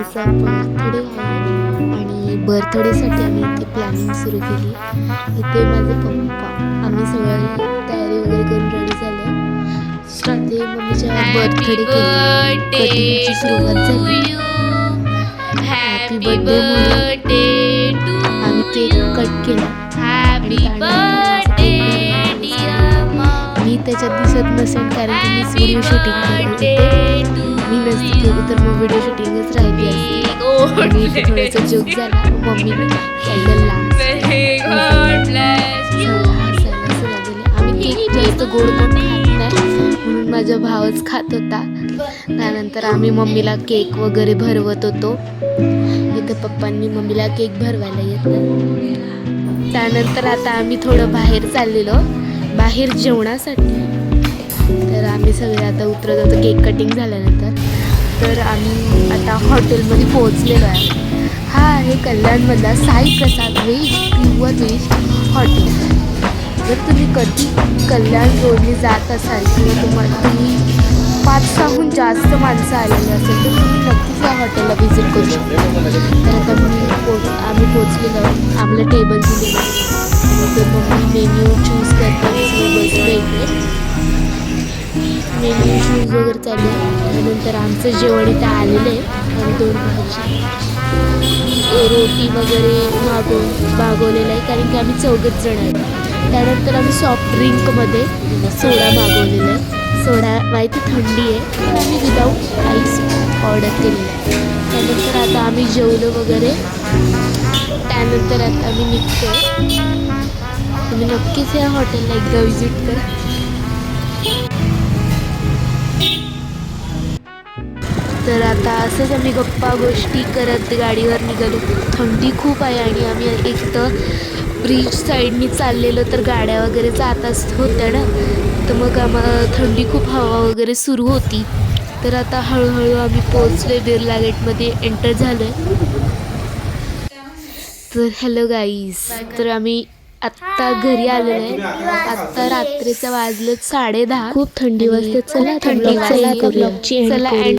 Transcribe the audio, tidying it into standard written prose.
मम्मीचा बर्थडे आहे आणि बर्थडेसाठी आम्ही इथे प्लॅनिंग सुरू केली. इथे माझे पप्पा आम्ही सगळी तयारी वगैरे करून रेडी झालो. इथे मम्मीच्या बर्थडे कटिंगची सुरुवात झाली. हॅपी बर्थडे म्हणून आम्ही केक कट केला आणि मी त्याच्यात दिसत नसेल कारण की मीच व्हिडिओ शूटिंग करते. मी नसते केली तर मग व्हिडिओ शूटिंगच राहिली असती. आणि इथे थोडासा जोक झाला. मम्मीने कॅन्डल आम्ही केक जास्त गोड पण खात नाही म्हणून माझा भावच खात होता. त्यानंतर आम्ही मम्मीला केक वगैरे भरवत होतो. इथे पप्पांनी मम्मीला केक भरवायला घेतला. त्यानंतर आता आम्ही थोडं बाहेर चाललेलो बाहेर जेवणासाठी. तर आम्ही सगळे आता उतरत होतो केक कटिंग झाल्यानंतर. तर आम्ही आता हॉटेलमध्ये पोहोचलेलो आहे. हा आहे कल्याणमधला साई प्रसाद व्हेज प्युअर व्हेज हॉटेल. जर तुम्ही कधी कल्याण रोडने जात असाल किंवा तुम्ही 5-6हून जास्त माणसं आलेली असेल तर तुम्ही नक्कीच या हॉटेलला व्हिजिट करू शकता. तर आता आम्ही पोचलेलो आम्हाला टेबल दिलेलं आहे. तर मम्मी मेन्यू चूज करताना बसले इथे. मेन्यू चूज वगैरे चालू आहे. त्यानंतर आमचं जेवण इथे आलेलं आहे आणि 2 भाजी रोटी वगैरे मागवलेलं आहे कारण की आम्ही 4घच जण आहेत. त्यानंतर आम्ही सॉफ्ट ड्रिंकमध्ये सोडा मागवलेला आहे. सोडा माहिती थंडी आहे पण आम्ही विदाऊट आईस ऑर्डर केलेलं आहे. त्यानंतर आता आम्ही जेवलो वगैरे. त्यानंतर आता आम्ही निघतो. तुम्ही नक्कीच या हॉटेलला एकदा व्हिजिट करा. तर आता असंच आम्ही गप्पा गोष्टी करत गाडीवर निघालो. थंडी खूप आहे आणि आम्ही एक तर ब्रिज साईडनी चाललेलो तर गाड्या वगैरे जातच होत्या ना. तर मग आम्हाला थंडी खूप हवा वगैरे सुरू होती. तर आता हळूहळू आम्ही पोहोचलोय बिर्ला गेटमध्ये एंटर झालोय. तर हॅलो गाईज. तर आम्ही आत्ता घरी आलेलो आहे. आत्ता रात्रीचं वाजलं 10:30. खूप थंडी वाजते. चला थंडी चला.